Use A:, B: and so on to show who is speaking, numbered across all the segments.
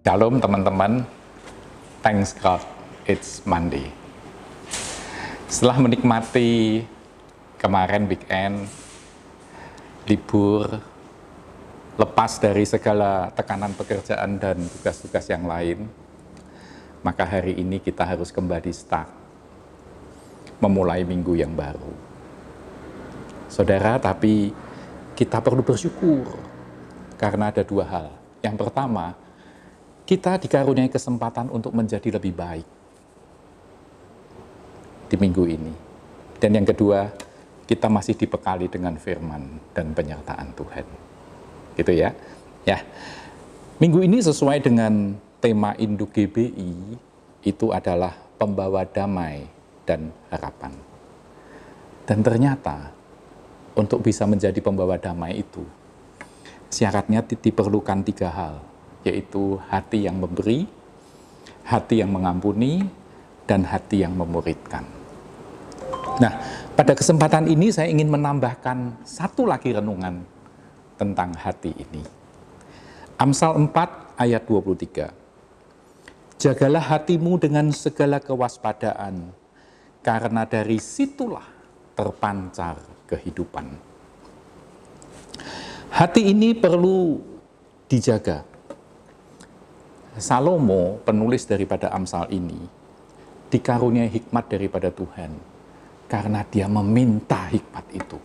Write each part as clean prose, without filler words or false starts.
A: Shalom teman-teman, thanks God, it's Monday. Setelah menikmati kemarin weekend, libur, lepas dari segala tekanan pekerjaan dan tugas-tugas yang lain, maka hari ini kita harus kembali start, memulai minggu yang baru. Saudara, tapi kita perlu bersyukur karena ada dua hal. Yang pertama, kita dikaruniai kesempatan untuk menjadi lebih baik di minggu ini. Dan yang kedua, kita masih dibekali dengan firman dan penyertaan Tuhan. Gitu ya. Ya. Minggu ini sesuai dengan tema Induk GBI, itu adalah pembawa damai dan harapan. Dan ternyata untuk bisa menjadi pembawa damai itu, syaratnya diperlukan tiga hal, yaitu hati yang memberi, hati yang mengampuni, dan hati yang memuridkan. Nah, pada kesempatan ini saya ingin menambahkan satu lagi renungan tentang hati ini. Amsal 4 ayat 23. Jagalah hatimu dengan segala kewaspadaan, karena dari situlah terpancar kehidupan. Hati ini perlu dijaga. Salomo, penulis daripada Amsal ini, dikaruniai hikmat daripada Tuhan karena dia meminta hikmat itu.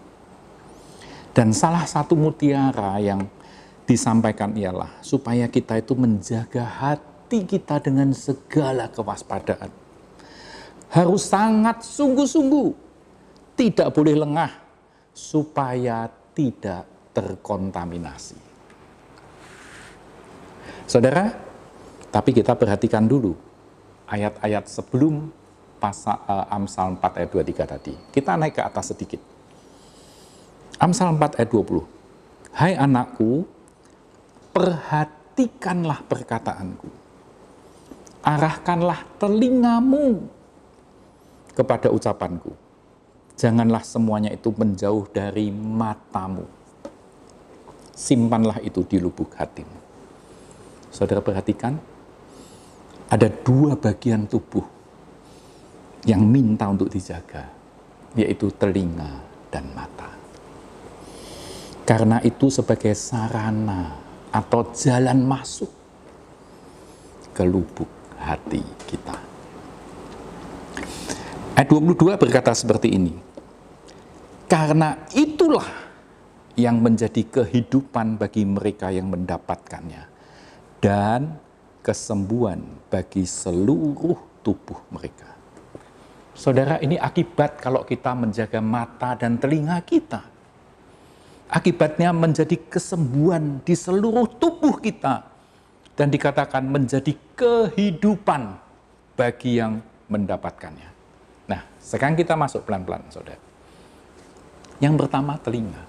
A: Dan salah satu mutiara yang disampaikan ialah supaya kita itu menjaga hati kita dengan segala kewaspadaan. Harus sangat sungguh-sungguh, tidak boleh lengah supaya tidak terkontaminasi. Saudara, tapi kita perhatikan dulu ayat-ayat sebelum Amsal 4 ayat 23 tadi. Kita naik ke atas sedikit. Amsal 4 ayat 20. Hai anakku, perhatikanlah perkataanku. Arahkanlah telingamu kepada ucapanku. Janganlah semuanya itu menjauh dari matamu. Simpanlah itu di lubuk hatimu. Saudara perhatikan, ada dua bagian tubuh yang minta untuk dijaga, yaitu telinga dan mata. Karena itu sebagai sarana atau jalan masuk ke lubuk hati kita. Ayat 22 berkata seperti ini. Karena itulah yang menjadi kehidupan bagi mereka yang mendapatkannya, dan kesembuhan bagi seluruh tubuh mereka. Saudara, ini akibat kalau kita menjaga mata dan telinga kita. Akibatnya menjadi kesembuhan di seluruh tubuh kita. Dan dikatakan menjadi kehidupan bagi yang mendapatkannya. Nah, sekarang kita masuk pelan-pelan, saudara. Yang pertama, telinga.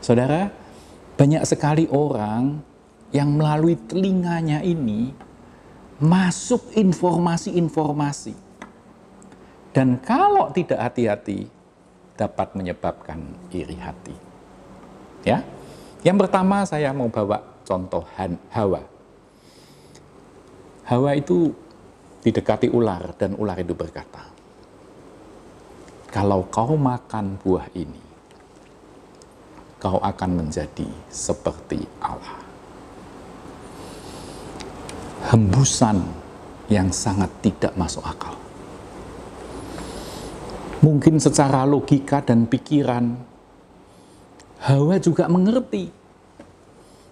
A: Saudara, banyak sekali orang yang melalui telinganya ini masuk informasi-informasi. Dan kalau tidak hati-hati, dapat menyebabkan iri hati. Ya, yang pertama saya mau bawa contoh Hawa. Hawa itu didekati ular dan ular itu berkata, kalau kau makan buah ini, kau akan menjadi seperti Allah. Hembusan yang sangat tidak masuk akal. Mungkin secara logika dan pikiran, Hawa juga mengerti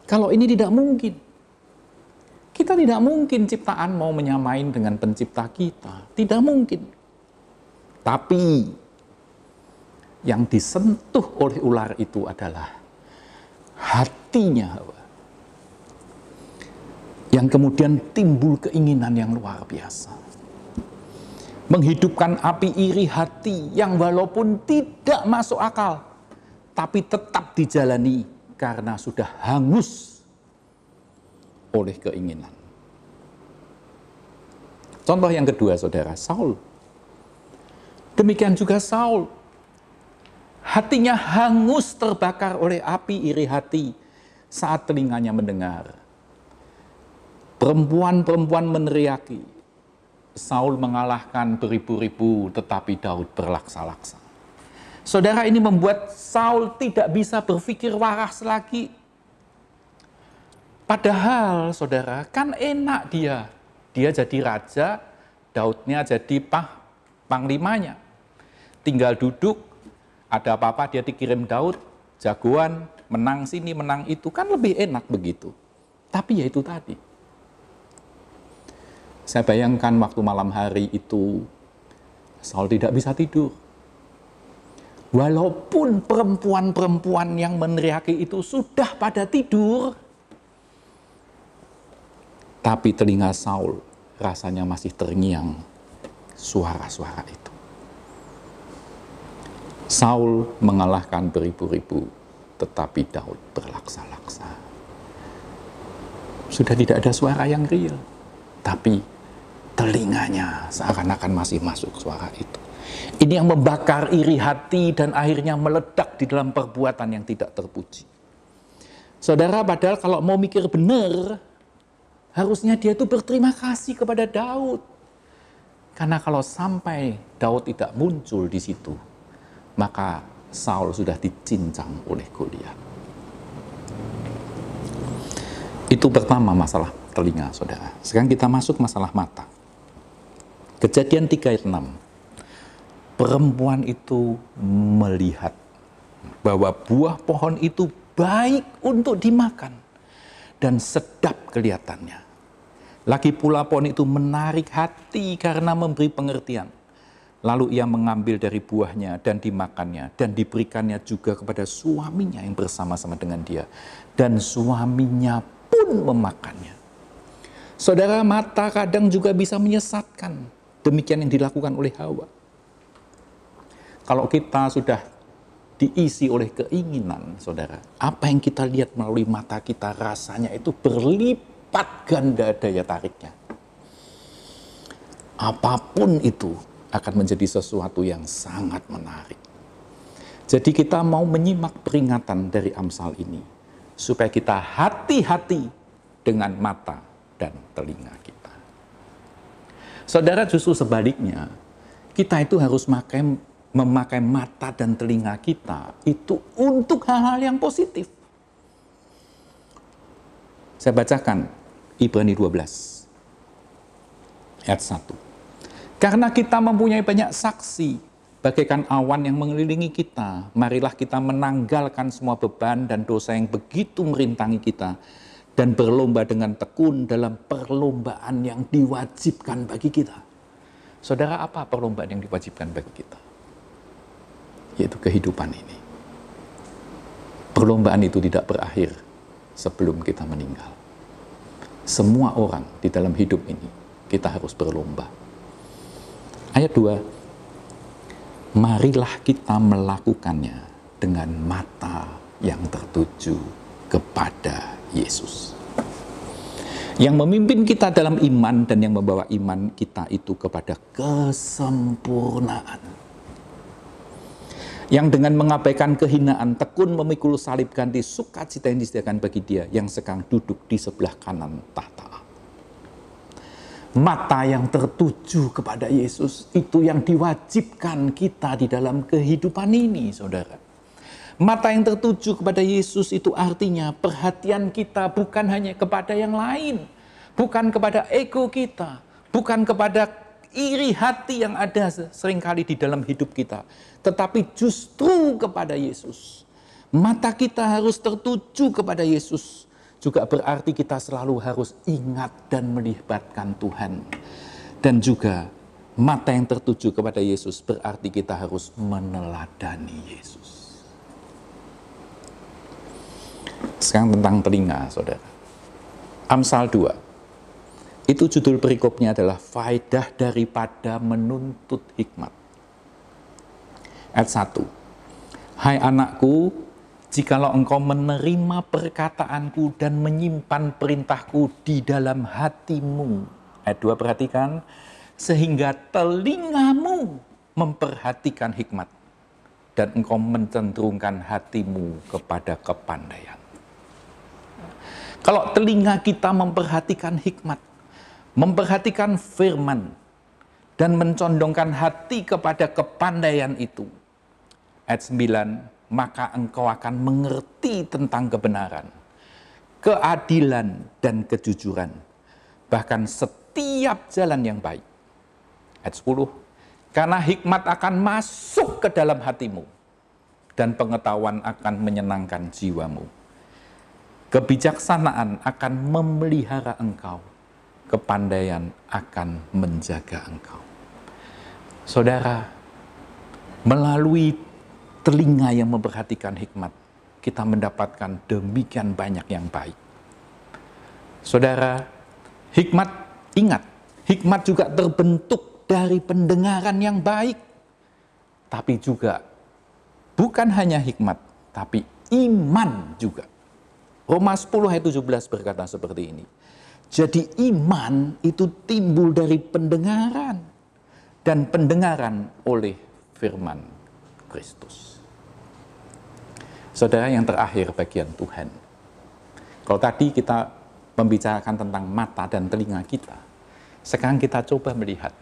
A: kalau ini tidak mungkin. Kita tidak mungkin ciptaan mau menyamain dengan pencipta kita. Tidak mungkin. Tapi yang disentuh oleh ular itu adalah hatinya Hawa. Yang kemudian timbul keinginan yang luar biasa. Menghidupkan api iri hati yang walaupun tidak masuk akal, tapi tetap dijalani karena sudah hangus oleh keinginan. Contoh yang kedua, saudara, Saul. Demikian juga Saul. Hatinya hangus terbakar oleh api iri hati saat telinganya mendengar Perempuan-perempuan meneriaki, Saul mengalahkan beribu-ribu, tetapi Daud berlaksa-laksa. Saudara, ini membuat Saul tidak bisa berpikir waras lagi. Padahal, saudara, kan enak dia. Dia jadi raja, Daudnya jadi panglimanya. Tinggal duduk, ada apa-apa dia dikirim Daud, jagoan, menang sini, menang itu, kan lebih enak begitu. Tapi ya itu tadi. Saya bayangkan waktu malam hari itu, Saul tidak bisa tidur. Walaupun perempuan-perempuan yang meneriaki itu sudah pada tidur, tapi telinga Saul rasanya masih terngiang suara-suara itu. Saul mengalahkan beribu-ribu, tetapi Daud berlaksa-laksa. Sudah tidak ada suara yang real, tapi telinganya seakan-akan masih masuk suara itu. Ini yang membakar iri hati dan akhirnya meledak di dalam perbuatan yang tidak terpuji. Saudara, padahal kalau mau mikir benar, harusnya dia itu berterima kasih kepada Daud. Karena kalau sampai Daud tidak muncul di situ, maka Saul sudah dicincang oleh Goliat. Itu pertama masalah telinga, saudara. Sekarang kita masuk masalah mata. Kejadian 3 ayat 6. Perempuan itu melihat bahwa buah pohon itu baik untuk dimakan dan sedap kelihatannya. Lagi pula pohon itu menarik hati karena memberi pengertian. Lalu ia mengambil dari buahnya dan dimakannya dan diberikannya juga kepada suaminya yang bersama-sama dengan dia. Dan suaminya pun memakannya. Saudara, mata kadang juga bisa menyesatkan. Demikian yang dilakukan oleh Hawa. Kalau kita sudah diisi oleh keinginan, saudara, apa yang kita lihat melalui mata kita rasanya itu berlipat ganda daya tariknya. Apapun itu akan menjadi sesuatu yang sangat menarik. Jadi kita mau menyimak peringatan dari Amsal ini, supaya kita hati-hati dengan mata dan telinga kita. Saudara, justru sebaliknya, kita itu harus memakai mata dan telinga kita itu untuk hal-hal yang positif. Saya bacakan Ibrani 12 ayat 1. Karena kita mempunyai banyak saksi, bagaikan awan yang mengelilingi kita, marilah kita menanggalkan semua beban dan dosa yang begitu merintangi kita, dan berlomba dengan tekun dalam perlombaan yang diwajibkan bagi kita. Saudara, apa perlombaan yang diwajibkan bagi kita? Yaitu kehidupan ini. Perlombaan itu tidak berakhir sebelum kita meninggal. Semua orang di dalam hidup ini, kita harus berlomba. Ayat 2, marilah kita melakukannya dengan mata yang tertuju kepada Yesus. Yang memimpin kita dalam iman dan yang membawa iman kita itu kepada kesempurnaan. Yang dengan mengabaikan kehinaan tekun memikul salib ganti sukacita yang disediakan bagi dia yang sekarang duduk di sebelah kanan tahta. Mata yang tertuju kepada Yesus itu yang diwajibkan kita di dalam kehidupan ini, saudara. Mata yang tertuju kepada Yesus itu artinya perhatian kita bukan hanya kepada yang lain, bukan kepada ego kita, bukan kepada iri hati yang ada seringkali di dalam hidup kita, tetapi justru kepada Yesus. Mata kita harus tertuju kepada Yesus, juga berarti kita selalu harus ingat dan melibatkan Tuhan. Dan juga mata yang tertuju kepada Yesus berarti kita harus meneladani Yesus. Sekarang tentang telinga, saudara. Amsal 2. Itu judul perikopnya adalah faedah daripada menuntut hikmat. Ayat 1. Hai anakku, jikalau engkau menerima perkataanku dan menyimpan perintahku di dalam hatimu. Ayat 2, perhatikan. Sehingga telingamu memperhatikan hikmat dan engkau mencenderungkan hatimu kepada kepandaian. Kalau telinga kita memperhatikan hikmat, memperhatikan firman, dan mencondongkan hati kepada kepandaian itu, ayat 9, maka engkau akan mengerti tentang kebenaran, keadilan, dan kejujuran, bahkan setiap jalan yang baik. Ayat 10, karena hikmat akan masuk ke dalam hatimu, dan pengetahuan akan menyenangkan jiwamu. Kebijaksanaan akan memelihara engkau, kepandaian akan menjaga engkau. Saudara, melalui telinga yang memperhatikan hikmat, kita mendapatkan demikian banyak yang baik. Saudara, ingat, hikmat juga terbentuk dari pendengaran yang baik. Tapi juga, bukan hanya hikmat, tapi iman juga. Roma 10 ayat 17 berkata seperti ini. Jadi iman itu timbul dari pendengaran, dan pendengaran oleh firman Kristus. Saudara, yang terakhir bagian Tuhan. Kalau tadi kita membicarakan tentang mata dan telinga kita, sekarang kita coba melihat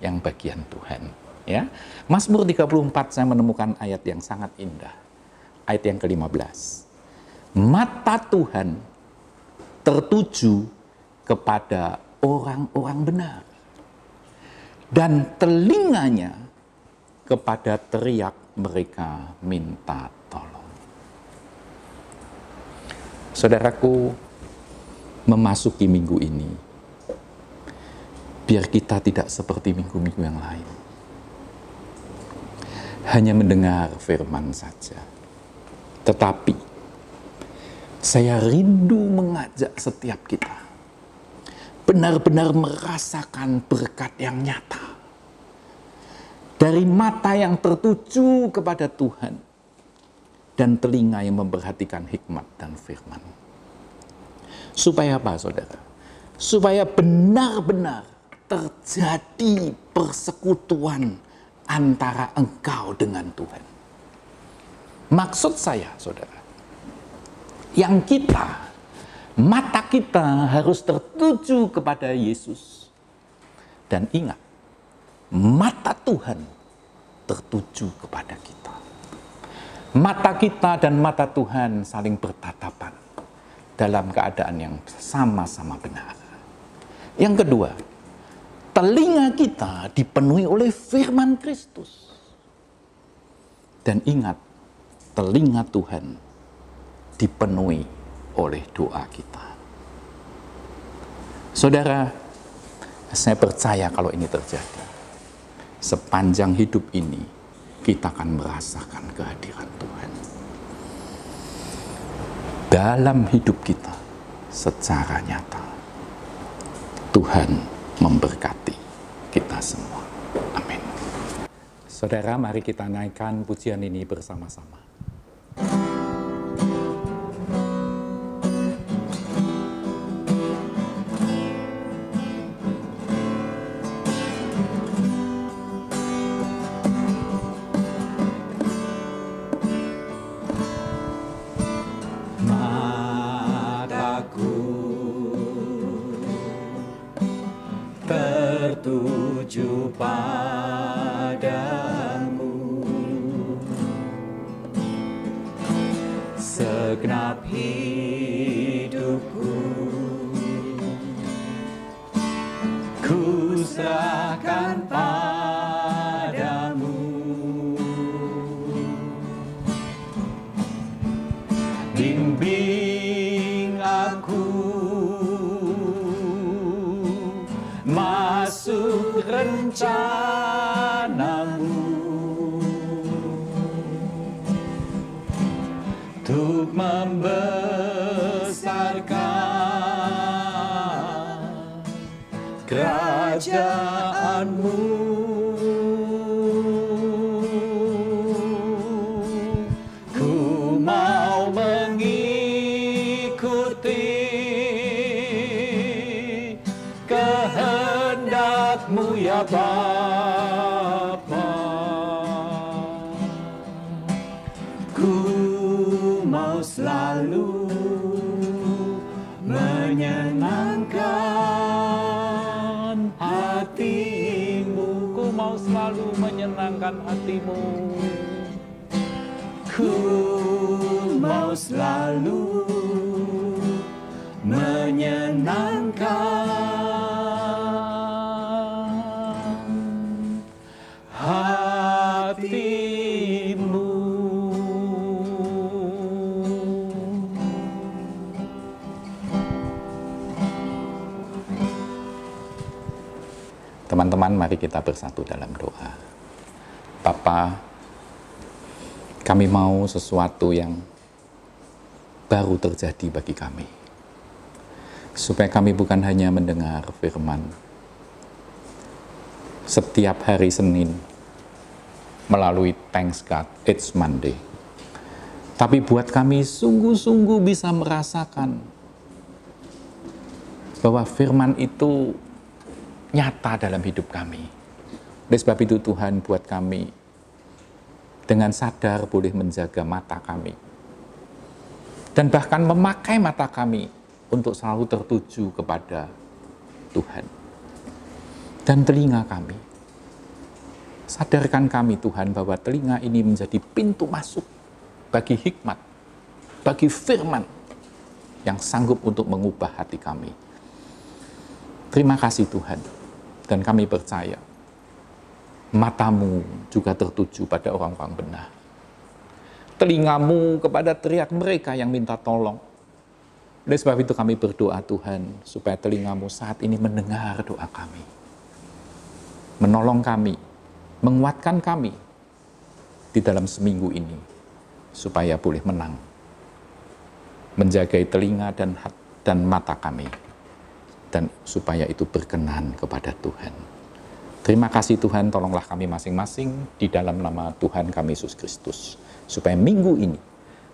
A: yang bagian Tuhan. Ya, Mazmur 34 saya menemukan ayat yang sangat indah. Ayat yang ke-15. Mata Tuhan tertuju kepada orang-orang benar, dan telinganya kepada teriak mereka minta tolong. Saudaraku, memasuki minggu ini, biar kita tidak seperti minggu-minggu yang lain, hanya mendengar firman saja. Tetapi, saya rindu mengajak setiap kita benar-benar merasakan berkat yang nyata dari mata yang tertuju kepada Tuhan dan telinga yang memperhatikan hikmat dan firman. Supaya apa, saudara? Supaya benar-benar terjadi persekutuan antara engkau dengan Tuhan. Maksud saya, saudara, mata kita harus tertuju kepada Yesus. Dan ingat, mata Tuhan tertuju kepada kita. Mata kita dan mata Tuhan saling bertatapan dalam keadaan yang sama-sama benar. Yang kedua, telinga kita dipenuhi oleh firman Kristus. Dan ingat, telinga Tuhan dipenuhi oleh doa kita. Saudara, saya percaya kalau ini terjadi, sepanjang hidup ini kita akan merasakan kehadiran Tuhan dalam hidup kita secara nyata. Tuhan memberkati kita semua. Amin. Saudara, mari kita naikkan pujian ini bersama-sama.
B: Tertuju padamu, segenap hidupku ku serahkan padamu. Bimbing aku masuk rencanamu, untuk membesarkan kerajaanmu. Ku mau mengikuti kehendak-Mu ya Bapa. Ku mau selalu menyenangkan hatimu.
A: Ku mau selalu menyenangkan hatimu.
B: Ku mau selalu menyenangkan hatimu.
A: Teman-teman, mari kita bersatu dalam doa. Bapa, kami mau sesuatu yang baru terjadi bagi kami. Supaya kami bukan hanya mendengar firman setiap hari Senin melalui Thanks God, It's Monday. Tapi buat kami sungguh-sungguh bisa merasakan bahwa firman itu nyata dalam hidup kami. Oleh sebab itu Tuhan buat kami dengan sadar boleh menjaga mata kami. Dan bahkan memakai mata kami untuk selalu tertuju kepada Tuhan. Dan telinga kami. Sadarkan kami Tuhan bahwa telinga ini menjadi pintu masuk bagi hikmat, bagi firman yang sanggup untuk mengubah hati kami. Terima kasih Tuhan. Dan kami percaya matamu juga tertuju pada orang-orang benar. Telingamu kepada teriak mereka yang minta tolong. Oleh sebab itu kami berdoa Tuhan, supaya telingamu saat ini mendengar doa kami. Menolong kami, menguatkan kami di dalam seminggu ini, supaya boleh menang. Menjagai telinga dan mata kami. Dan supaya itu berkenan kepada Tuhan. Terima kasih Tuhan, tolonglah kami masing-masing di dalam nama Tuhan kami Yesus Kristus. Supaya minggu ini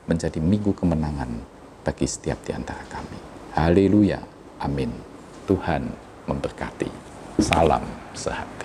A: menjadi minggu kemenangan bagi setiap di antara kami. Haleluya, amin. Tuhan memberkati. Salam sehati.